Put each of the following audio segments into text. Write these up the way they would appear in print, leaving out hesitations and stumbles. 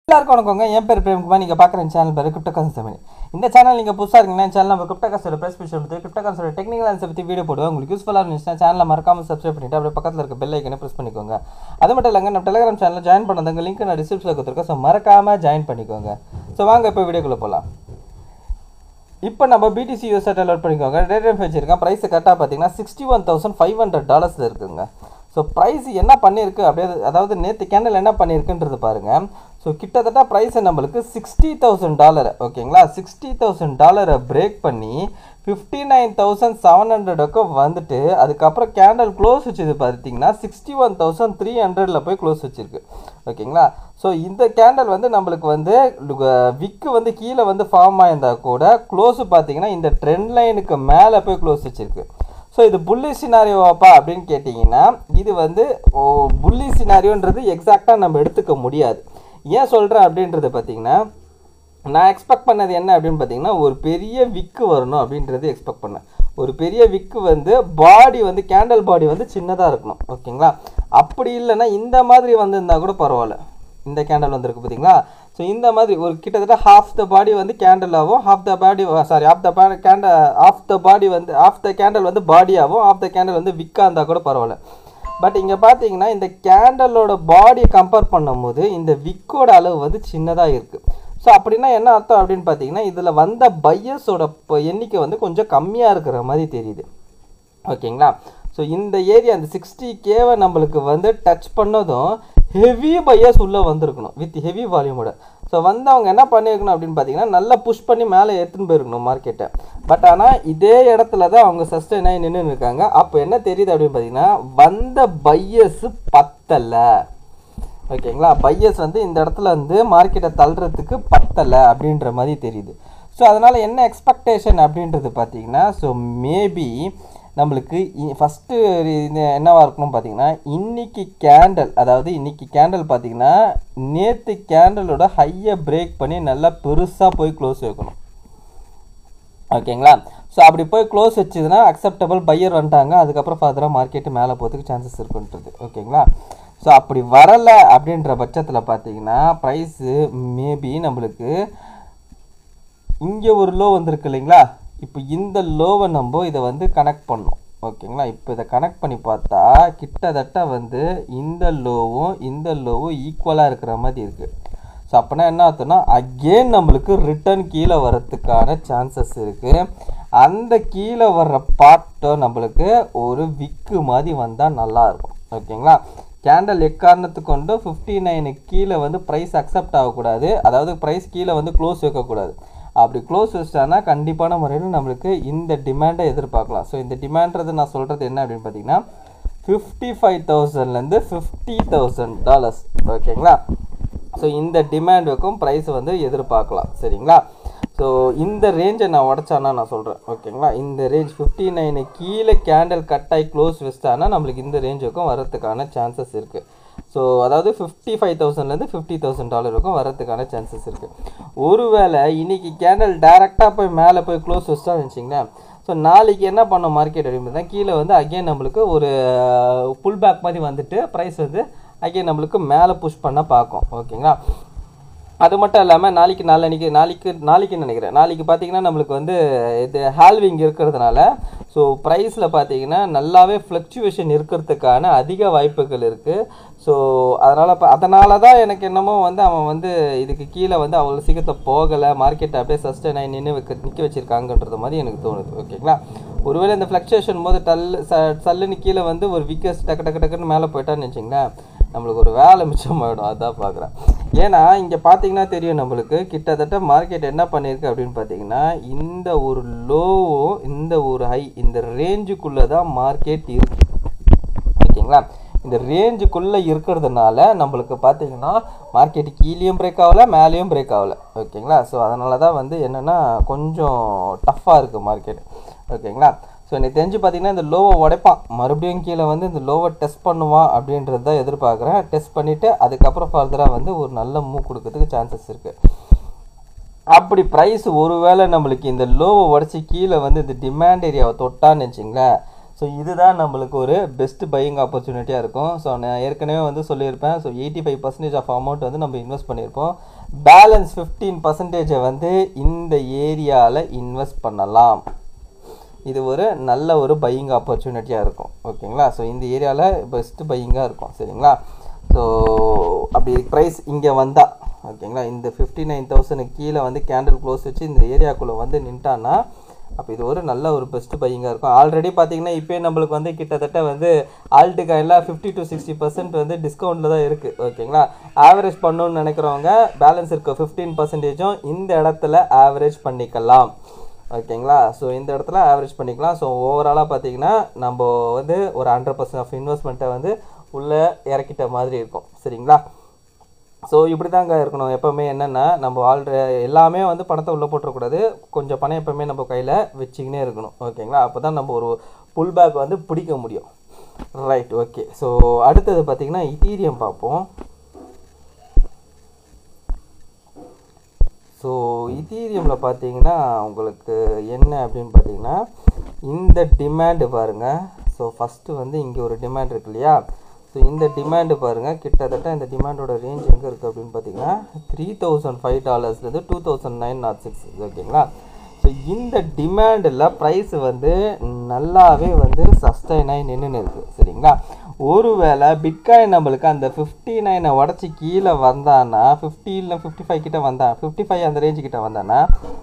எல்லாருக்கும் வணக்கங்க. என் பேர் பிரேம்குமார். நீங்கள் பார்க்குற சேனல் பேர் கிரிப்டோ கரன்சி தமிழ். இந்த சேனல் நீங்கள் புதுசாக இருக்கீங்கன்னா சேனல் நம்ம கிரிப்டோ கரன்சியோட ப்ரைஸ் விஷயம் பற்றி கிரிப்டோ கரன்சியோட டெக்னிக்கல் ஆன்சர் பற்றி வீடியோ போடுவோம். உங்களுக்கு யூஸ்ஃபுல்லாக இருந்துச்சுன்னா சேனலை மறக்காமல் சப்ஸ்கிரைப் பண்ணிவிட்டு அப்படியே பக்கத்தில் இருக்க பெல் ஐக்கனை ப்ரெஸ் பண்ணிக்கோங்க. அது மட்டும் இல்லைங்க, நம்ம டெலிகிராம் சேனலில் ஜாயின் பண்ணதுங்க லிங்க் நான் டிஸ்கிரிப்ஷனில் கொடுத்துருக்கேன். ஸோ மறக்காமல் ஜாயின் பண்ணிக்கோங்க. ஸோ வாங்க இப்போ வீடியோக்குள்ளே போகலாம். இப்போ நம்ம BTC யூஎஸ்டி லோட் பண்ணிக்கோங்க. ரேட் வச்சுருக்கேன். ப்ரைஸ் கரெக்டாக பார்த்தீங்கன்னா $61,500 இருக்குங்க. ஸோ ப்ரைஸ் என்ன பண்ணியிருக்கு அப்படியே, அதாவது நேற்று கேண்டில் என்ன பண்ணியிருக்குன்றது பாருங்கள். ஸோ கிட்டத்தட்ட ப்ரைஸ் நம்மளுக்கு $60,000 ஓகேங்களா. $60,000 பிரேக் பண்ணி 59,700க்கு வந்துட்டு அதுக்கப்புறம் கேண்டில் க்ளோஸ் வச்சது பார்த்தீங்கன்னா 61,300 போய் க்ளோஸ் வச்சுருக்கு ஓகேங்களா. ஸோ இந்த கேண்டில் வந்து நம்மளுக்கு வந்து விக்கு வந்து கீழே வந்து ஃபார்ம் ஆயிருந்தால் கூட க்ளோஸு பார்த்தீங்கன்னா இந்த ட்ரெண்ட் லைனுக்கு மேலே போய் க்ளோஸ் வச்சுருக்கு. ஸோ இது புள்ளி சினாரியோவாப்பா அப்படின்னு கேட்டிங்கன்னா இது வந்து புள்ளி சினாரியோன்றது எக்ஸாக்டாக நம்ம எடுத்துக்க முடியாது. ஏன் சொல்கிறேன் அப்படின்றது பார்த்தீங்கன்னா, நான் எக்ஸ்பெக்ட் பண்ணது என்ன அப்படின்னு பார்த்தீங்கன்னா, ஒரு பெரிய விக்கு வரணும் அப்படின்றது எக்ஸ்பெக்ட் பண்ணேன். ஒரு பெரிய விக்கு வந்து பாடி வந்து கேண்டல் பாடி வந்து சின்னதாக இருக்கணும் ஓகேங்களா. அப்படி இல்லைன்னா இந்த மாதிரி வந்திருந்தால் கூட பரவாயில்ல. இந்த கேண்டல் வந்துருக்கு பார்த்தீங்களா. ஸோ இந்த மாதிரி ஒரு கிட்டத்தட்ட ஹாஃப் த பாடி வந்து கேண்டலாகவும் ஆஃப் த கேண்டல் வந்து பாடியாகவும் ஆஃப் த கேண்டல் வந்து விக்காக இருந்தால் கூட பரவாயில்ல. பட் இங்கே பார்த்தீங்கன்னா இந்த கேண்டலோட பாடியை கம்பேர் பண்ணும்போது இந்த விக்கோட அளவு வந்து சின்னதாக இருக்குது. ஸோ அப்படின்னா என்ன அர்த்தம் அப்படின்னு பார்த்தீங்கன்னா, இதில் வந்த பையர்ஸோட எண்ணிக்கை வந்து கொஞ்சம் கம்மியாக இருக்கிற மாதிரி தெரியுது ஓகேங்களா. ஸோ இந்த ஏரியா அந்த 60Kவை நம்மளுக்கு வந்து டச் பண்ணதும் ஹெவி பையர்ஸ் உள்ளே வந்திருக்கணும் வித் ஹெவி வால்யூமோட. ஸோ வந்து அவங்க என்ன பண்ணியிருக்கணும் அப்படின்னு பார்த்தீங்கன்னா, நல்லா புஷ் பண்ணி மேலே எடுத்துன்னு போயிருக்கணும் மார்க்கெட்டை. பட் ஆனால் இதே இடத்துல தான் அவங்க சஸ்டெயின் ஆகி நின்று இருக்காங்க. அப்போ என்ன தெரியுது அப்படின்னு பார்த்தீங்கன்னா, வந்த பையர்ஸ் பத்தலை ஓகேங்களா. பையர்ஸ் வந்து இந்த இடத்துல வந்து மார்க்கெட்டை தள்ளுறதுக்கு பத்தலை அப்படின்ற மாதிரி தெரியுது. ஸோ அதனால் என்ன எக்ஸ்பெக்டேஷன் அப்படின்றது பார்த்தீங்கன்னா, ஸோ மேபி நம்மளுக்கு ஃபஸ்ட்டு என்னவாக இருக்கணும் பார்த்தீங்கன்னா, இன்றைக்கி கேண்டல், அதாவது இன்றைக்கி கேண்டல் பார்த்தீங்கன்னா நேற்று கேண்டலோட ஹையை பிரேக் பண்ணி நல்லா பெருசாக போய் க்ளோஸ் வைக்கணும் ஓகேங்களா. ஸோ அப்படி போய் க்ளோஸ் வச்சுதுன்னா அக்செப்டபிள் பையர் வந்துட்டாங்க. அதுக்கப்புறம் ஃபர்தராக மார்க்கெட்டு மேலே போகிறதுக்கு சான்சஸ் இருக்குன்றது ஓகேங்களா. ஸோ அப்படி வரலை அப்படின்ற பட்சத்தில் பார்த்தீங்கன்னா ப்ரைஸு மேபி நம்மளுக்கு இங்கே ஒரு லோ வந்திருக்கு இல்லைங்களா. இப்போ இந்த லோவை நம்ம இதை வந்து கனெக்ட் பண்ணோம் ஓகேங்களா. இப்போ இதை கனெக்ட் பண்ணி பார்த்தா கிட்டத்தட்ட வந்து இந்த லோவும் ஈக்குவலாக இருக்கிற மாதிரி இருக்குது. ஸோ அப்படின்னா என்ன ஆகுதுன்னா, அகெயின் நம்மளுக்கு ரிட்டர்ன் கீழே வர்றதுக்கான சான்சஸ் இருக்குது. அந்த கீழே வர்ற பார்ட்டை நம்மளுக்கு ஒரு விக்கு மாதிரி வந்தால் நல்லாயிருக்கும் ஓகேங்களா. கேண்டல் எக்காரணத்துக்கு கொண்டு 59 கீழே வந்து ப்ரைஸ் அக்செப்ட் ஆகக்கூடாது. அதாவது ப்ரைஸ் கீழே வந்து க்ளோஸ் வைக்கக்கூடாது. அப்படி க்ளோஸ் வச்சிட்டானா கண்டிப்பான முறையில் நம்மளுக்கு இந்த டிமாண்டை எதிர்பார்க்கலாம். ஸோ இந்த டிமாண்ட்றது நான் சொல்கிறது என்ன அப்படின்னு பார்த்தீங்கன்னா, $55,000லேருந்து $50,000 ஓகேங்களா. ஸோ இந்த டிமாண்ட் வைக்கும் ப்ரைஸ் வந்து எதிர்பார்க்கலாம் சரிங்களா. ஸோ இந்த ரேஞ்சை நான் உடச்சானா நான் சொல்கிறேன் ஓகேங்களா. இந்த ரேஞ்ச் 59 கீழே கேண்டல் கட்டாகி க்ளோஸ் வச்சிட்டானா நம்மளுக்கு இந்த ரேஞ்சுக்கும் வரதுக்கான சான்சஸ் இருக்குது. ஸோ அதாவது $55,000லேருந்து $50,000 வரதுக்கான சான்சஸ் இருக்குது. ஒருவேளை இன்றைக்கி கேண்டல் டைரெக்டாக போய் மேலே போய் க்ளோஸ் வச்சிட்டான்னு வச்சிங்களேன். ஸோ நாளைக்கு என்ன பண்ணோம் மார்க்கெட் அப்படின்னு கீழே வந்து அகெயின் நம்மளுக்கு ஒரு புல் பேக் மாதிரி வந்துட்டு ப்ரைஸ் வந்து அகெயின் நம்மளுக்கு மேலே புஷ் பண்ண பார்க்கும் ஓகேங்களா. அது மட்டும் இல்லாமல் நாளைக்கு நினைக்கிறேன், நாளைக்கு பார்த்தீங்கன்னா நம்மளுக்கு வந்து இது ஹால்விங் இருக்கிறதுனால ஸோ ப்ரைஸில் பார்த்தீங்கன்னா நல்லாவே ஃப்ளக்சுவேஷன் இருக்கிறதுக்கான அதிக வாய்ப்புகள் இருக்குது. ஸோ அதனால தான் எனக்கு என்னமோ வந்து அவன் வந்து இதுக்கு கீழே வந்து அவ்வளோ சீக்கிரத்தில் போகலை, மார்க்கெட்டை அப்படியே சஸ்டெயின் ஆகி நிற்க வச்சுருக்காங்கன்றது மாதிரி எனக்கு தோணுது ஓகேங்களா. ஒருவேளை இந்த ஃப்ளக்சுவேஷன் போது சல்லுன்னு கீழே வந்து ஒரு விக்கெட்ஸ் டக்குன்னு மேலே போயிட்டான்னு வச்சிங்களேன், நம்மளுக்கு ஒரு வேலை மிச்சமாகிடும். அதான் பார்க்குறேன். ஏன்னா இங்கே பார்த்தீங்கன்னா தெரியும் நம்மளுக்கு கிட்டத்தட்ட மார்க்கெட் என்ன பண்ணியிருக்கு அப்படின்னு பார்த்தீங்கன்னா, இந்த ஒரு லோவும் இந்த ஒரு ஹை இந்த ரேஞ்சுக்குள்ளே தான் மார்க்கெட் இருக்குது ஓகேங்களா. இந்த ரேஞ்சுக்குள்ளே இருக்கிறதுனால நம்மளுக்கு பார்த்தீங்கன்னா மார்க்கெட்டு கீழேயும் பிரேக் ஆகலை, மேலேயும் பிரேக் ஆகலை ஓகேங்களா. ஸோ அதனால தான் வந்து என்னென்னா கொஞ்சம் டஃப்பாக இருக்குது மார்க்கெட் ஓகேங்களா. ஸோ எனக்கு தெரிஞ்சு பார்த்தீங்கன்னா இந்த லோவை உடைப்பான், மறுபடியும் கீழே வந்து இந்த லோவை டெஸ்ட் பண்ணுவான் அப்படின்றது தான் எதிர்பார்க்குறேன். டெஸ்ட் பண்ணிவிட்டு அதுக்கப்புறம் ஃபர்தராக வந்து ஒரு நல்ல மூவ் கொடுக்கறதுக்கு சான்சஸ் இருக்குது. அப்படி ப்ரைஸ் ஒருவேளை நம்மளுக்கு இந்த லோவை உடச்சி கீழே வந்து இந்த டிமாண்ட் ஏரியாவை தொட்டான்னு வச்சிங்களேன், ஸோ இதுதான் நம்மளுக்கு ஒரு பெஸ்ட் பையிங் ஆப்பர்ச்சுனிட்டியாக இருக்கும். ஸோ நான் ஏற்கனவே வந்து சொல்லியிருப்பேன். ஸோ 85% ஆஃப் அமௌண்ட் வந்து நம்ம இன்வெஸ்ட் பண்ணியிருப்போம். பேலன்ஸ் 15% வந்து இந்த ஏரியாவில் இன்வெஸ்ட் பண்ணலாம். இது ஒரு நல்ல ஒரு பையிங் ஆப்பர்ச்சுனிட்டியாக இருக்கும். ஓகேங்களா? ஸோ இந்த ஏரியாவில் பெஸ்ட்டு பையிங்காக இருக்கும். சரிங்களா? ஸோ அப்படி ப்ரைஸ் இங்கே வந்தால் ஓகேங்களா, இந்த 59,000 கீழே வந்து கேண்டில் க்ளோஸ் வச்சு இந்த ஏரியாக்குள்ளே வந்து நின்ட்டான்னா அப்போ இது ஒரு நல்ல ஒரு பெஸ்ட்டு பையிங்காக இருக்கும். ஆல்ரெடி பார்த்தீங்கன்னா இப்போயே நம்மளுக்கு வந்து கிட்டத்தட்ட வந்து ஆல்ட்டு காயினில் 50 to 60% வந்து டிஸ்கவுண்ட்டில் தான் இருக்குது. ஓகேங்களா? ஆவரேஜ் பண்ணணுன்னு நினைக்கிறவங்க பேலன்ஸ் இருக்க 15%ம் இந்த இடத்துல ஆவரேஜ் பண்ணிக்கலாம். ஓகேங்களா? ஸோ இந்த இடத்துல ஆவரேஜ் பண்ணிக்கலாம். ஸோ ஓவராலாக பார்த்தீங்கன்னா நம்ம வந்து ஒரு 100% ஆஃப் இன்வெஸ்ட்மெண்ட்டை வந்து உள்ளே இறக்கிட்ட மாதிரி இருக்கும். சரிங்களா? ஸோ இப்படி தாங்க இருக்கணும் எப்போவுமே. என்னென்னா நம்ம எல்லாமே வந்து பணத்தை உள்ளே போட்டுறக்கூடாது. கொஞ்சம் பணம் எப்போவுமே நம்ம கையில் வச்சுக்கினே இருக்கணும். ஓகேங்களா? அப்போ தான் நம்ம ஒரு புல் பேக் வந்து பிடிக்க முடியும். Right, okay. ஸோ அடுத்தது பார்த்திங்கன்னா ஈதீரியம் பார்ப்போம். ஸோ ஈதீரியமில் பார்த்தீங்கன்னா உங்களுக்கு என்ன அப்படின்னு பார்த்தீங்கன்னா இந்த டிமாண்டு பாருங்கள். ஸோ ஃபஸ்ட்டு வந்து இங்கே ஒரு டிமாண்ட் இருக்கு இல்லையா? ஸோ இந்த டிமாண்டு பாருங்கள், கிட்டத்தட்ட இந்த டிமாண்டோட ரேஞ்ச் எங்கே இருக்குது அப்படின்னு பார்த்தீங்கன்னா $3,005 $2,906. ஓகேங்களா? ஸோ இந்த டிமாண்டில் ப்ரைஸ் வந்து நல்லாவே வந்து சஸ்டைன் ஆகி நின்றுன்னு இருக்குது. சரிங்களா? ஒருவேளை பிட்காயின் நம்மளுக்கு அந்த 59 உடச்சி கீழே வந்தான்னா 50 இல்லை 55 கிட்ட வந்தான், 55 அந்த ரேஞ்சு கிட்ட வந்தான்னா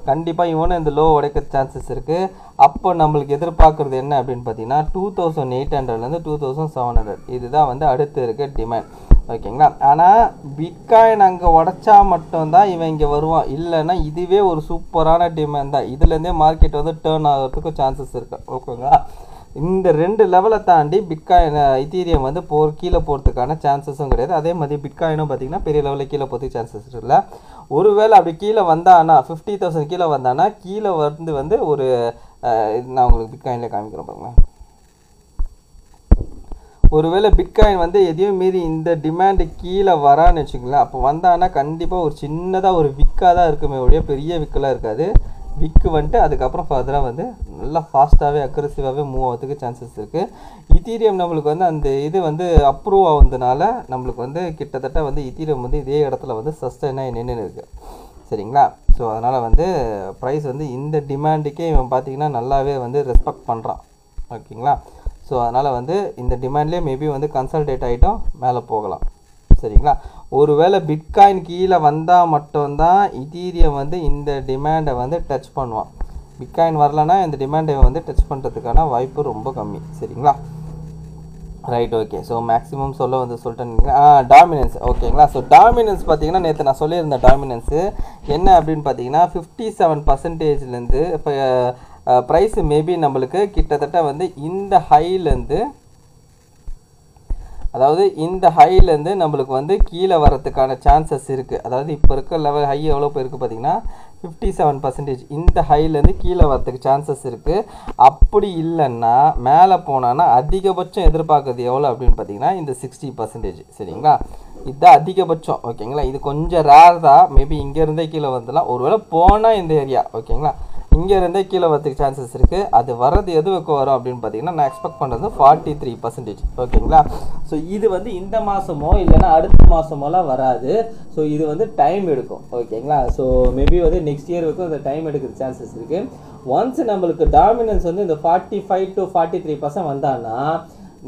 கண்டிப்பாக இவனும் இந்த லோ உடைக்க சான்சஸ் இருக்குது. அப்போ நம்மளுக்கு எதிர்பார்க்குறது என்ன அப்படின்னு பார்த்தீங்கன்னா 2,800 2,700 இதுதான் வந்து அடுத்து இருக்க டிமாண்ட். ஓகேங்களா? ஆனால் பிட்காயின் அங்கே உடச்சா மட்டும்தான் இவன் இங்கே வருவான். இல்லைன்னா இதுவே ஒரு சூப்பரான டிமாண்ட் தான். இதுலேருந்தே மார்க்கெட் வந்து டேர்ன் ஆகிறதுக்கு சான்சஸ் இருக்குது. ஓகேங்களா? இந்த 2 லெவலை தாண்டி பிட்காயின் ஈதீரியம் வந்து கீழே போகிறதுக்கான சான்சஸும் கிடையாது. அதே மாதிரி பிட்காயினும் பார்த்திங்கன்னா பெரிய லெவலில் கீழே போகிறதுக்கு சான்சஸ் இல்லை. ஒருவேளை அப்படி கீழே வந்தான்னா 50,000 கீழே வந்தான்னா கீழே வந்து ஒரு நான் உங்களுக்கு பிட்காயினில் காமிக்கிறேன் பாருங்களேன். ஒருவேளை பிட்காயின் வந்து எதையும் மீறி இந்த டிமாண்டு கீழே வரான்னு வச்சுக்கலாம். அப்போ வந்தான்னா கண்டிப்பாக ஒரு சின்னதாக ஒரு விக்காக தான் இருக்குமே ஒழிய பெரிய விக்கெலாம் இருக்காது. விக்கு வந்துட்டு அதுக்கப்புறம் ஃபர்தராக வந்து நல்லா ஃபாஸ்ட்டாகவே அக்ரெசிவாகவே மூவ் ஆகிறதுக்கு சான்சஸ் இருக்குது. ஈதீரியம் நம்மளுக்கு வந்து அந்த இது வந்து அப்ரூவ் ஆகுறதுனால நம்மளுக்கு வந்து கிட்டத்தட்ட வந்து ஈதீரியம் வந்து இதே இடத்துல வந்து சஸ்டைனாக நின்று இருக்குது. சரிங்களா? ஸோ அதனால் வந்து ப்ரைஸ் வந்து இந்த டிமாண்டுக்கே இவன் பார்த்திங்கன்னா நல்லாவே வந்து ரெஸ்பெக்ட் பண்ணுறான். ஓகேங்களா? ஸோ அதனால் வந்து இந்த டிமாண்ட்லேயே மேபி வந்து கன்சல்டேட் ஆகிட்டோம் மேலே போகலாம். சரிங்களா? ஒருவேளை பிட்காயின் கீழே வந்தால் மட்டும்தான் ஈதீரியம் வந்து இந்த டிமாண்டை வந்து டச் பண்ணுவான். பிட்காயின் வரலன்னா இந்த டிமாண்டை வந்து டச் பண்ணுறதுக்கான வாய்ப்பு ரொம்ப கம்மி. சரிங்களா? Right, okay. ஸோ மேக்ஸிமம் சொல்லிட்டேன். டாமினன்ஸ். ஓகேங்களா? ஸோ டாமினன்ஸ் பார்த்தீங்கன்னா நேற்று நான் சொல்லியிருந்தேன். டாமினன்ஸு என்ன அப்படின்னு பார்த்தீங்கன்னா 57%லேருந்து இப்போ ப்ரைஸு மேபி நம்மளுக்கு கிட்டத்தட்ட வந்து இந்த ஹைலேருந்து, அதாவது இந்த ஹைலேருந்து நம்மளுக்கு வந்து கீழே வரதுக்கான சான்சஸ் இருக்குது. அதாவது இப்போ இருக்க லெவல் ஹை எவ்வளோ போயிருக்கு பார்த்தீங்கன்னா 57%. இந்த ஹைலேருந்து கீழே வரதுக்கு சான்சஸ் இருக்குது. அப்படி இல்லைன்னா மேலே போனான்னா அதிகபட்சம் எதிர்பார்க்குறது எவ்வளோ அப்படின்னு பார்த்தீங்கன்னா இந்த 60%. சரிங்களா? இதுதான் அதிகபட்சம். ஓகேங்களா? இது கொஞ்சம் ரேர் தான். மேபி இங்கேருந்தே கீழே வந்துடலாம். ஒருவேளை போனால் இந்த ஏரியா ஓகேங்களா இங்கேருந்தே கீழே வரதுக்கு சான்சஸ் இருக்குது. அது வர்றது எதுவுக்கு வரும் அப்படின்னு பார்த்தீங்கன்னா நான் எக்ஸ்பெக்ட் பண்ணுறது 43%. ஓகேங்களா? ஸோ இது வந்து இந்த மாதமோ இல்லைன்னா அடுத்த மாதமோலாம் வராது. ஸோ இது வந்து டைம் எடுக்கும். ஓகேங்களா? ஸோ மேபி வந்து நெக்ஸ்ட் இயர் வரைக்கும் அந்த டைம் எடுக்கிற சான்சஸ் இருக்குது. ஒன்ஸ் நம்மளுக்கு டாமினன்ஸ் வந்து இந்த 45 to 43% வந்தான்னா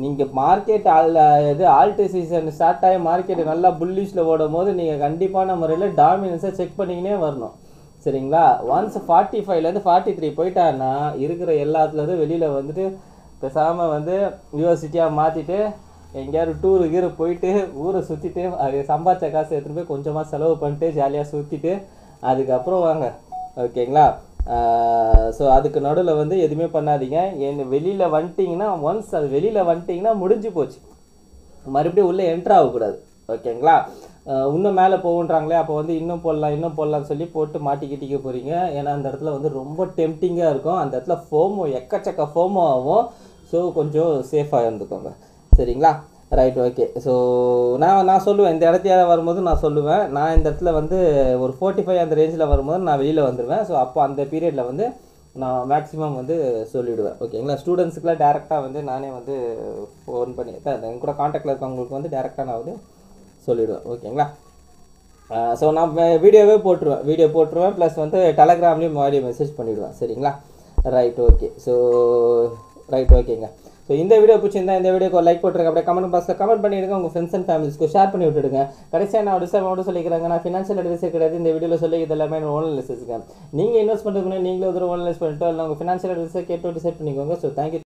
நீங்கள் மார்க்கெட் ஆல்ட் சீசன் ஸ்டார்ட் ஆகி மார்க்கெட் நல்லா புல்லிஷில் ஓடும் போது நீங்கள் கண்டிப்பான முறையில் டாமினன்ஸை செக் பண்ணிக்கினே வரணும். சரிங்களா? ஒன்ஸ் 45லேருந்து 43 போயிட்டான்னா இருக்கிற எல்லாத்துலேருந்து வெளியில் வந்துட்டு பேசாமல் வந்து யூனிவர்சிட்டியாக மாற்றிட்டு எங்கேயாவது டூரு போயிட்டு ஊரை சுற்றிட்டு அது சம்பாதிச்ச காசு எடுத்துகிட்டு போய் கொஞ்சமாக செலவு பண்ணிட்டு ஜாலியாக சுற்றிட்டு அதுக்கப்புறம் வாங்க. ஓகேங்களா? ஸோ அதுக்கு நடுவில் வந்து எதுவுமே பண்ணாதீங்க. வெளியில் வந்துட்டிங்கன்னா ஒன்ஸ் அது வெளியில் வந்துட்டிங்கன்னா முடிஞ்சு போச்சு. மறுபடியும் உள்ளே என்ட்ரு ஆகக்கூடாது. ஓகேங்களா? இன்னும் மேலே போகுன்றாங்களே அப்போ வந்து இன்னும் போடலான்னு சொல்லி போட்டு மாட்டிக்கிட்டிக்க போகிறீங்க. ஏன்னா அந்த இடத்துல வந்து ரொம்ப டெம்டிங்காக இருக்கும். அந்த இடத்துல எக்கச்சக்க ஃபோமோ ஆகும். ஸோ கொஞ்சம் சேஃபாக இருந்துக்கோங்க. சரிங்களா? Right, okay. ஸோ நான் சொல்லுவேன் இந்த இடத்தையாவது வரும்போது நான் சொல்லுவேன். நான் இந்த இடத்துல வந்து ஒரு 45 அந்த ரேஞ்சில் வரும்போது நான் வெளியில் வந்துடுவேன். ஸோ அப்போ அந்த பீரியடில் வந்து நான் மேக்ஸிமம் வந்து சொல்லிவிடுவேன். ஓகேங்களா? ஸ்டூடெண்ட்ஸுக்குலாம் டேரெக்டாக வந்து நானே வந்து ஃபோன் பண்ணி என் கூட காண்டாக்டில் இருக்கவங்களுக்கு வந்து டேரெக்டாக நான் வந்து சொல்லிவிடுவேன். ஓகேங்களா? ஸோ நான் வீடியோ போட்டுருவேன் ப்ளஸ் வந்து டெலகிராம்லேயும் ஆடியோ மெசேஜ் பண்ணிவிடுவேன். சரிங்களா? Right, okay. ஓகேங்க. ஸோ இந்த வீடியோ பிடிச்சிருந்தா இந்த வீடியோக்கு ஒரு லைக் போட்டுருங்க. அப்படியே கமெண்ட் பாக்ஸில் கமெண்ட் பண்ணிவிடுங்க. உங்கள் ஃப்ரெண்ட்ஸ் அண்ட் ஃபேமிலிஸ்க்கு ஷேர் பண்ணி விட்டுடுங்க. கடைசியாக நான் மட்டும் சொல்லிக்கிறாங்க, நான் ஃபினான்ஷியல் அட்வைஸர் கிடையாது. இந்த வீடியோவில் சொல்லி இது எல்லாமே ஓன் அனலைசிஸ்ங்க. நீங்கள் இன்வெஸ்ட் பண்ணுறதுக்கு நீங்களே ஒரு ஓன் அனலைஸ் பண்ணிட்டு இல்லை உங்கள் ஃபினான்ஷியல் அட்வைஸர் கேட்டு டிசைட் பண்ணிக்கோங்க. So thank you.